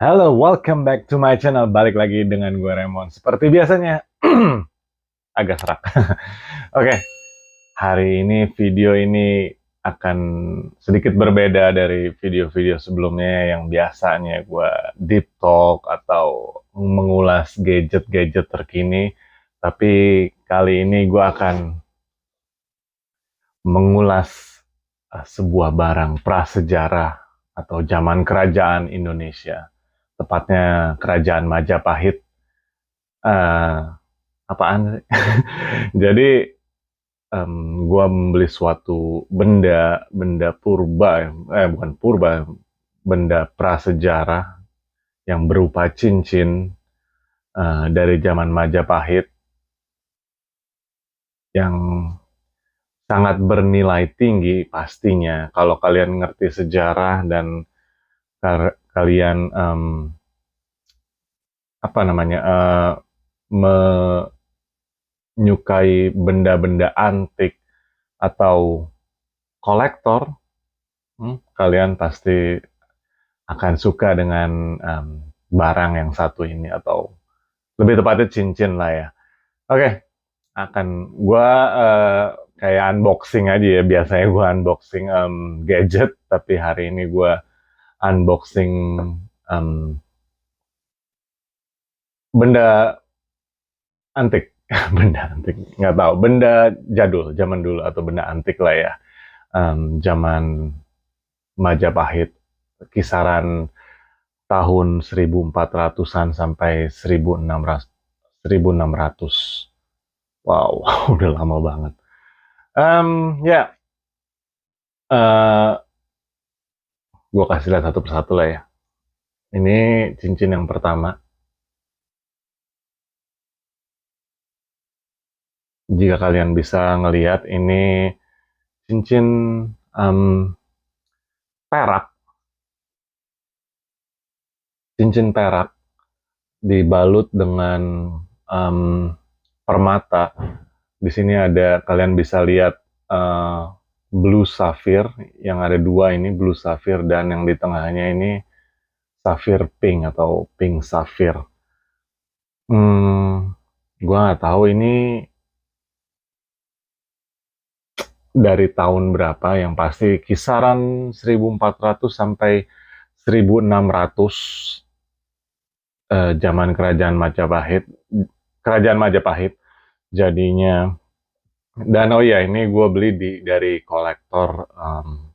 Halo, welcome back to my channel. Balik lagi dengan gue Raymond. Seperti biasanya, agak serak. Oke, hari ini video ini akan sedikit berbeda dari video-video sebelumnya yang biasanya gue deep talk atau mengulas gadget-gadget terkini. Tapi kali ini gue akan mengulas sebuah barang prasejarah atau zaman kerajaan Indonesia. Tepatnya kerajaan Majapahit. eh Apaan sih? Jadi gua membeli suatu benda purba, bukan purba, benda prasejarah yang berupa cincin dari zaman Majapahit yang sangat bernilai tinggi pastinya. Kalau kalian ngerti sejarah dan kalian apa namanya menyukai benda-benda antik atau kolektor, kalian pasti akan suka dengan barang yang satu ini atau lebih tepatnya cincin lah ya. Oke, akan gua kayak unboxing aja ya. Biasanya gua unboxing gadget, tapi hari ini gua unboxing em, benda antik. Benda antik, nggak tahu, benda jadul zaman dulu atau benda antik lah ya. Zaman Majapahit, kisaran tahun 1400-an sampai 1600. Wow, udah lama banget. Ya, uh, gue kasih lihat satu persatu lah ya. Ini cincin yang pertama. Jika kalian bisa ngelihat, ini cincin perak. Cincin perak dibalut dengan permata. Di sini ada, kalian bisa lihat blue sapphire, yang ada dua ini, blue sapphire, dan yang di tengahnya ini sapphire pink atau pink sapphire. Gua nggak tahu ini dari tahun berapa, yang pasti kisaran 1400 sampai 1600, zaman kerajaan Majapahit jadinya. Dan oh iya, ini gue beli dari kolektor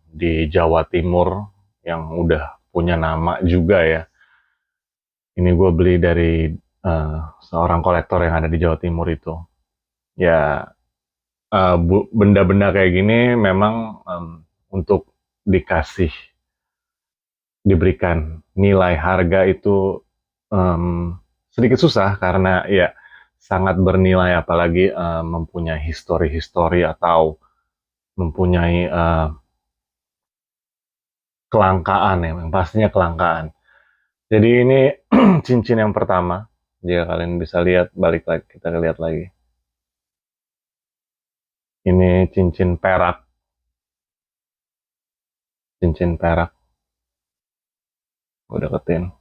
di Jawa Timur yang udah punya nama juga ya. Ini gue beli dari seorang kolektor yang ada di Jawa Timur itu. Ya, benda-benda kayak gini memang untuk diberikan nilai harga itu sedikit susah, karena ya sangat bernilai, apalagi mempunyai histori-histori atau mempunyai kelangkaan ya, yang pastinya kelangkaan. Jadi ini cincin yang pertama. Jika kalian bisa lihat, balik lagi, kita lihat lagi. Ini cincin perak. Cincin perak. Gue deketin.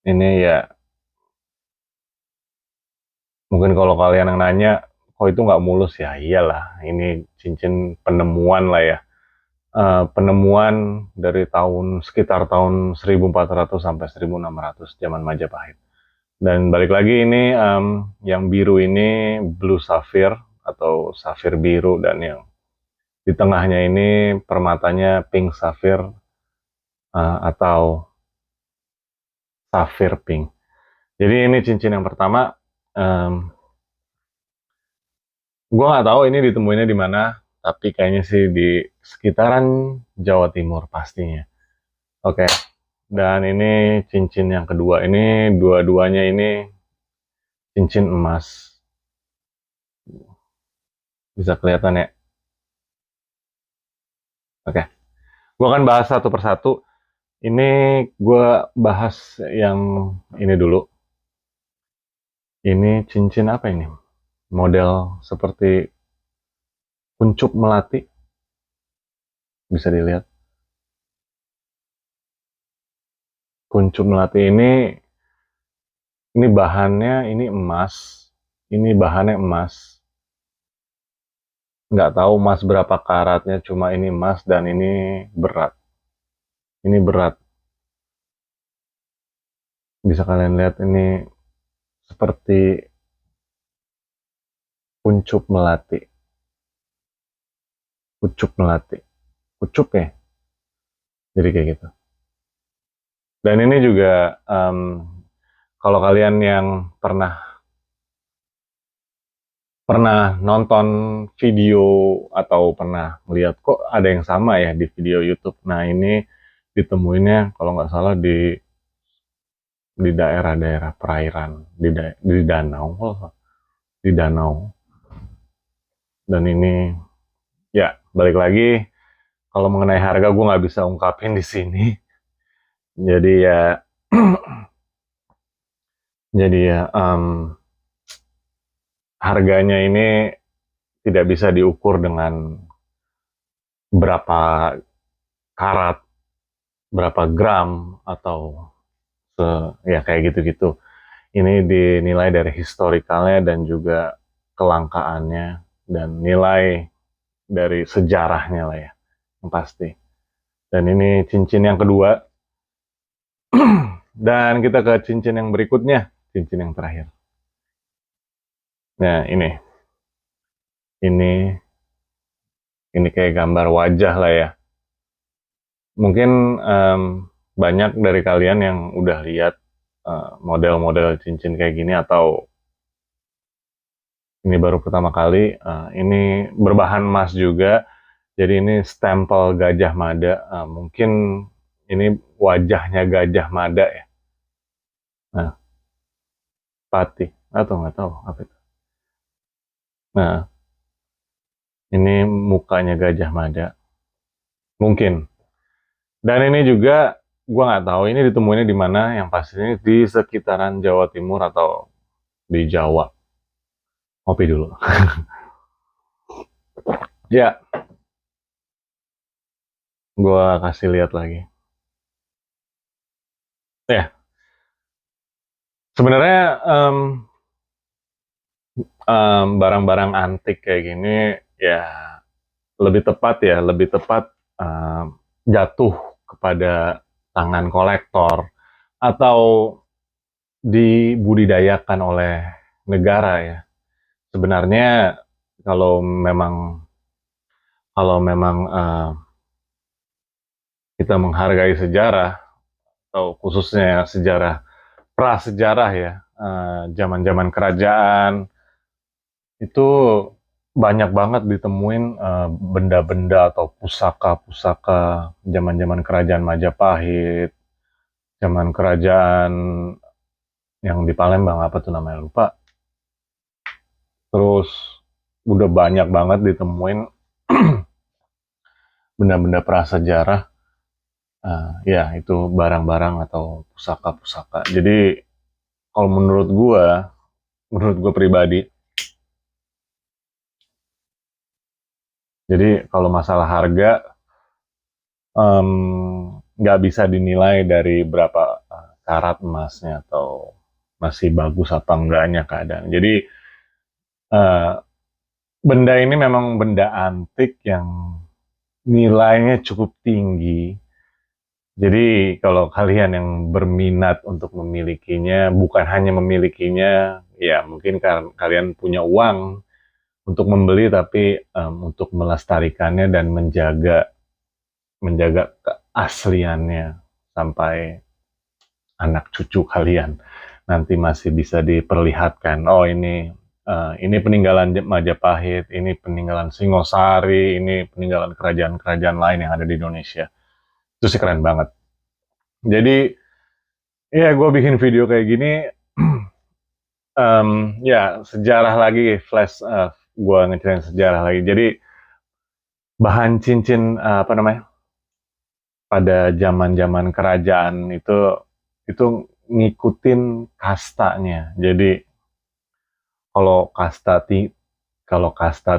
Ini ya, mungkin kalau kalian yang nanya, kok itu nggak mulus ya? Iyalah, ini cincin penemuan lah ya. Penemuan dari sekitar tahun 1400 sampai 1600, zaman Majapahit. Dan balik lagi, ini yang biru ini blue sapphire atau safir biru, dan yang di tengahnya ini permatanya pink sapphire atau safir pink. Jadi ini cincin yang pertama. Gue nggak tahu ini ditemuinnya di mana, tapi kayaknya sih di sekitaran Jawa Timur pastinya. Oke. Dan ini cincin yang kedua. Ini dua-duanya ini cincin emas. Bisa kelihatan ya? Oke. Gue akan bahas satu persatu. Ini gue bahas yang ini dulu. Ini cincin apa ini? Model seperti kuncup melati. Bisa dilihat. kuncup melati ini bahannya ini emas. Ini bahannya emas. Nggak tahu emas berapa karatnya, cuma ini emas dan ini berat. Ini berat. Bisa kalian lihat ini seperti kuncup melati. Kucup melati. Kucup ya. Jadi kayak gitu. Dan ini juga kalau kalian yang pernah nonton video atau pernah melihat kok ada yang sama ya di video YouTube. Nah ini ditemuinnya kalau nggak salah di daerah-daerah perairan, di danau, di danau. Dan ini ya balik lagi, kalau mengenai harga gue nggak bisa ungkapin di sini. Jadi ya, harganya ini tidak bisa diukur dengan berapa karat, berapa gram atau ya kayak gitu-gitu. Ini dinilai dari historikalnya dan juga kelangkaannya dan nilai dari sejarahnya lah ya, yang pasti. Dan ini cincin yang kedua. Dan kita ke cincin yang berikutnya, cincin yang terakhir. Nah ini kayak gambar wajah lah ya. Mungkin banyak dari kalian yang udah lihat model-model cincin kayak gini atau ini baru pertama kali. Ini berbahan emas juga, jadi ini stempel Gajah Mada. Mungkin ini wajahnya Gajah Mada ya. Nah, pati atau nggak tahu apa itu. Nah, ini mukanya Gajah Mada, mungkin. Dan ini juga gua nggak tahu ini ditemuinnya di mana. Yang pastinya di sekitaran Jawa Timur atau di Jawa. Kopi dulu. Ya, gua kasih lihat lagi. Ya, sebenarnya barang-barang antik kayak gini ya lebih tepat jatuh kepada tangan kolektor atau dibudidayakan oleh negara ya. Sebenarnya kalau memang kita menghargai sejarah atau khususnya sejarah prasejarah ya, zaman-zaman kerajaan itu banyak banget ditemuin benda-benda atau pusaka-pusaka zaman-zaman kerajaan Majapahit, zaman kerajaan yang di Palembang apa tuh namanya lupa. Terus udah banyak banget ditemuin benda-benda prasejarah, ya itu barang-barang atau pusaka-pusaka. Jadi kalau menurut gue pribadi, jadi kalau masalah harga nggak bisa dinilai dari berapa karat emasnya atau masih bagus apa enggaknya keadaan. Jadi benda ini memang benda antik yang nilainya cukup tinggi. Jadi kalau kalian yang berminat untuk memilikinya, bukan hanya memilikinya, ya mungkin kalian punya uang untuk membeli, tapi untuk melestarikannya dan menjaga keasliannya sampai anak cucu kalian nanti masih bisa diperlihatkan. Oh ini peninggalan Majapahit, ini peninggalan Singosari, ini peninggalan kerajaan-kerajaan lain yang ada di Indonesia. Itu sih keren banget. Jadi ya gue bikin video kayak gini ya sejarah lagi, flash gue ngeceritain sejarah lagi. Jadi bahan cincin apa namanya pada zaman-zaman kerajaan itu ngikutin kastanya. Jadi kalau kasta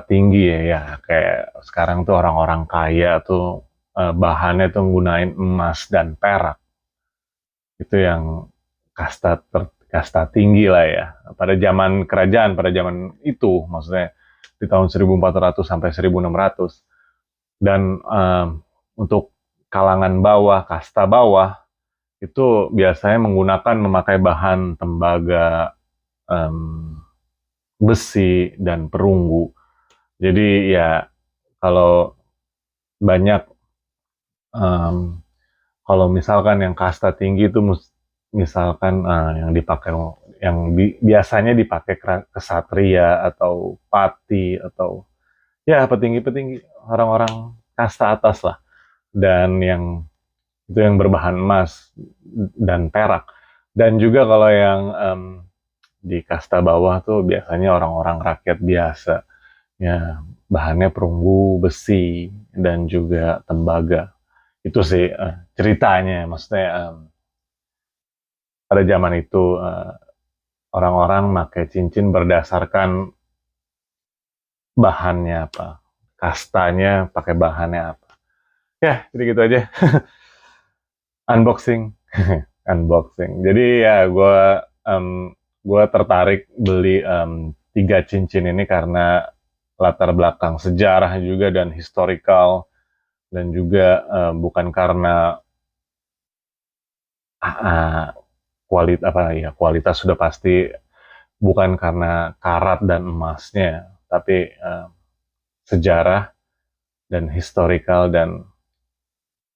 tinggi ya kayak sekarang tuh orang-orang kaya tuh bahannya tuh nggunain emas dan perak. itu yang kasta tinggi lah ya. Pada zaman kerajaan, pada zaman itu, maksudnya di tahun 1400 sampai 1600. Dan untuk kalangan bawah, kasta bawah, itu biasanya memakai bahan tembaga, besi, dan perunggu. Jadi ya kalau banyak, kalau misalkan yang kasta tinggi itu misalkan biasanya dipakai kesatria atau pati atau ya petinggi-petinggi, orang-orang kasta atas lah. Dan yang itu yang berbahan emas dan perak. Dan juga kalau yang di kasta bawah tuh biasanya orang-orang rakyat biasa. Ya, bahannya perunggu, besi, dan juga tembaga. Itu sih ceritanya. Maksudnya pada zaman itu orang-orang pakai cincin berdasarkan bahannya apa, kastanya pakai bahannya apa. Ya, jadi gitu aja. Unboxing. Unboxing. Jadi ya gue tertarik beli 3 cincin ini karena latar belakang sejarah juga dan historical, dan juga bukan karena kualitas sudah pasti, bukan karena karat dan emasnya, tapi sejarah dan historical, dan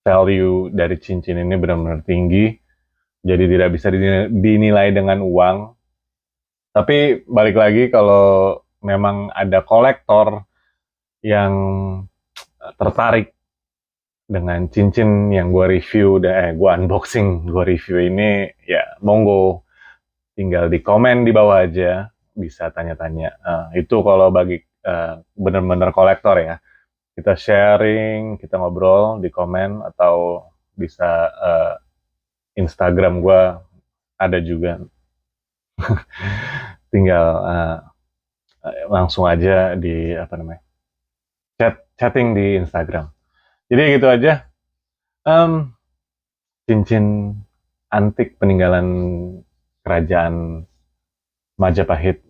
value dari cincin ini benar-benar tinggi. Jadi tidak bisa dinilai dengan uang. Tapi balik lagi, kalau memang ada kolektor yang tertarik dengan cincin yang gue review, gue unboxing, gue review ini, ya monggo, tinggal di komen di bawah aja, bisa tanya-tanya. Itu kalau bagi bener-bener kolektor ya, kita sharing, kita ngobrol di komen, atau bisa Instagram gue ada juga. Tinggal langsung aja di chatting di Instagram. Jadi gitu aja. Cincin antik peninggalan kerajaan Majapahit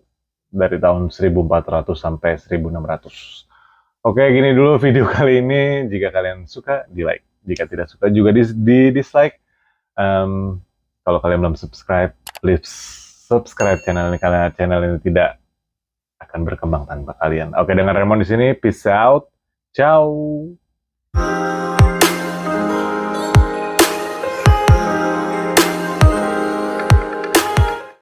dari tahun 1400 sampai 1600. Oke, gini dulu video kali ini. Jika kalian suka, di like. Jika tidak suka juga di dislike. Kalau kalian belum subscribe, please subscribe channel ini, karena channel ini tidak akan berkembang tanpa kalian. Oke, dengan Raymond di sini. Peace out. Ciao.